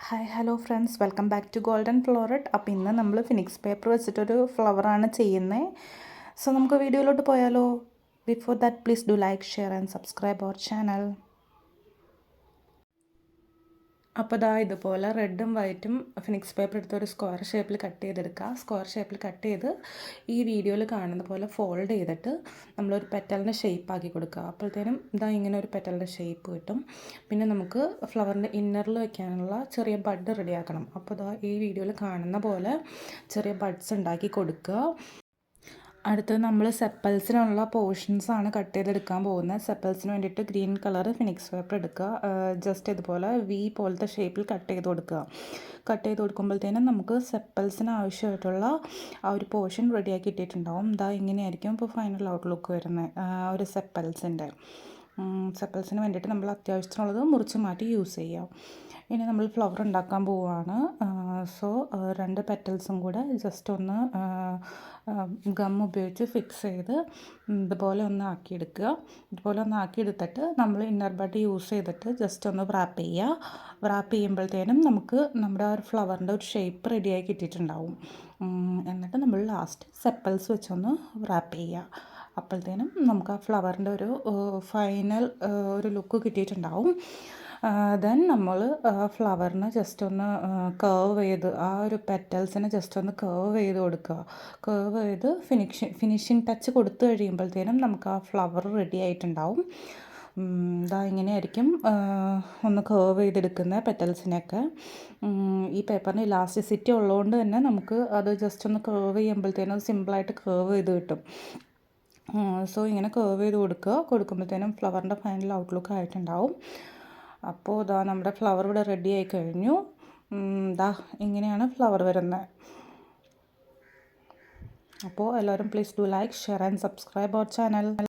Hi hello friends, welcome back to golden floret. അപ്പോൾ ഇന്ന് നമ്മൾ ഫിനിക്സ് പേപ്പർ വെച്ചിട്ടൊരു ഫ്ലവറാണ് ചെയ്യുന്നത്. സോ നമുക്ക് വീഡിയോയിലോട്ട് പോയാലോ? Before that please do like, share and subscribe our channel. അപ്പോൾ ഇതാ ഇതുപോലെ റെഡും വൈറ്റും ഫിനിക്സ് പേപ്പർ എടുത്ത് ഒരു സ്ക്വയർ ഷേപ്പിൽ കട്ട് ചെയ്തെടുക്കുക. സ്ക്വയർ ഷേപ്പിൽ കട്ട് ചെയ്ത് ഈ വീഡിയോയിൽ കാണുന്ന പോലെ ഫോൾഡ് ചെയ്തിട്ട് നമ്മളൊരു പെറ്റലിൻ്റെ ഷേപ്പ് ആക്കി കൊടുക്കുക. അപ്പോഴത്തേനും ഇതാ ഇങ്ങനെ ഒരു പെറ്റലിൻ്റെ ഷേപ്പ് കിട്ടും. പിന്നെ നമുക്ക് ഫ്ലവറിൻ്റെ ഇന്നറിൽ വയ്ക്കാനുള്ള ചെറിയ ബഡ് റെഡിയാക്കണം. അപ്പോൾ ഇതാ ഈ വീഡിയോയിൽ കാണുന്ന പോലെ ചെറിയ ബഡ്സ് ഉണ്ടാക്കി കൊടുക്കുക. അടുത്തത് നമ്മൾ സെപ്പൽസിനുള്ള പോർഷൻസാണ് കട്ട് ചെയ്തെടുക്കാൻ പോകുന്നത്. സെപ്പൽസിന് വേണ്ടിയിട്ട് ഗ്രീൻ കളർ ഫിനിക്സ് പേപ്പർ എടുക്കുക. ജസ്റ്റ് ഇതുപോലെ വി പോലത്തെ ഷേപ്പിൽ കട്ട് ചെയ്ത് കൊടുക്കുക. കട്ട് ചെയ്ത് കൊടുക്കുമ്പോഴത്തേനും നമുക്ക് സെപ്പൽസിന് ആവശ്യമായിട്ടുള്ള ആ ഒരു പോർഷൻ റെഡിയാക്കി ഇട്ടിട്ടുണ്ടാവും. ഇതാ ഇങ്ങനെയായിരിക്കും ഇപ്പോൾ ഫൈനൽ ഔട്ട്ലുക്ക് വരുന്നത് ഒരു സെപ്പൽസിൻ്റെ. സെപ്പൽസിന് വേണ്ടിയിട്ട് നമ്മൾ അത്യാവശ്യത്തിനുള്ളത് മുറിച്ച് മാറ്റി യൂസ് ചെയ്യാം. ഇനി നമ്മൾ ഫ്ലവർ ഉണ്ടാക്കാൻ പോവുകയാണ്. സോ 2 പെറ്റൽസും കൂടെ ജസ്റ്റ് ഒന്ന് ഗം ഉപയോഗിച്ച് ഫിക്സ് ചെയ്ത് ഇതുപോലെ ഒന്ന് ആക്കിയെടുക്കുക. ഇതുപോലെ ഒന്ന് ആക്കിയെടുത്തിട്ട് നമ്മൾ ഇന്നർ ബഡ് യൂസ് ചെയ്തിട്ട് ജസ്റ്റ് ഒന്ന് റാപ്പ് ചെയ്യുക. റാപ്പ് ചെയ്യുമ്പോഴത്തേനും നമുക്ക് നമ്മുടെ ആ ഒരു ഫ്ലവറിൻ്റെ ഒരു ഷേപ്പ് റെഡിയായി കിട്ടിയിട്ടുണ്ടാവും. എന്നിട്ട് നമ്മൾ ലാസ്റ്റ് സെപ്പൽസ് വെച്ചൊന്ന് റാപ്പ് ചെയ്യുക. അപ്പോഴത്തേനും നമുക്ക് ആ ഫ്ലവറിൻ്റെ ഒരു ഫൈനൽ ഒരു ലുക്ക് കിട്ടിയിട്ടുണ്ടാവും. ദെൻ നമ്മൾ ഫ്ലവറിന് ജസ്റ്റ് ഒന്ന് കർവ് ചെയ്ത് ആ ഒരു പെറ്റൽസിനെ ജസ്റ്റ് ഒന്ന് കർവ് ചെയ്ത് കൊടുക്കുക. കർവ് ചെയ്ത് ഫിനിഷിങ് ടച്ച് കൊടുത്തു കഴിയുമ്പോഴത്തേനും നമുക്ക് ആ ഫ്ലവർ റെഡി ആയിട്ടുണ്ടാവും. ഇതാ ഇങ്ങനെയായിരിക്കും ഒന്ന് കർവ് ചെയ്തെടുക്കുന്ന പെറ്റൽസിനെയൊക്കെ. ഈ പേപ്പറിന് ഇലാസ്റ്റിസിറ്റി ഉള്ളതുകൊണ്ട് തന്നെ നമുക്ക് അത് ജസ്റ്റ് ഒന്ന് കർവ് ചെയ്യുമ്പോഴത്തേനും സിമ്പിളായിട്ട് കർവ് ചെയ്ത് കിട്ടും. സോ ഇങ്ങനെ കർവ് ചെയ്ത് കൊടുക്കുമ്പോഴത്തേനും ഫ്ലവറിൻ്റെ ഫൈനൽ ഔട്ട്ലുക്ക് ആയിട്ടുണ്ടാവും. അപ്പോൾ ഇതാ നമ്മുടെ ഫ്ലവർ ഇവിടെ റെഡി ആയി കഴിഞ്ഞു. ഇതാ ഇങ്ങനെയാണ് ഫ്ലവർ വരുന്നത്. അപ്പോൾ എല്ലാവരും please do like, share and subscribe our channel.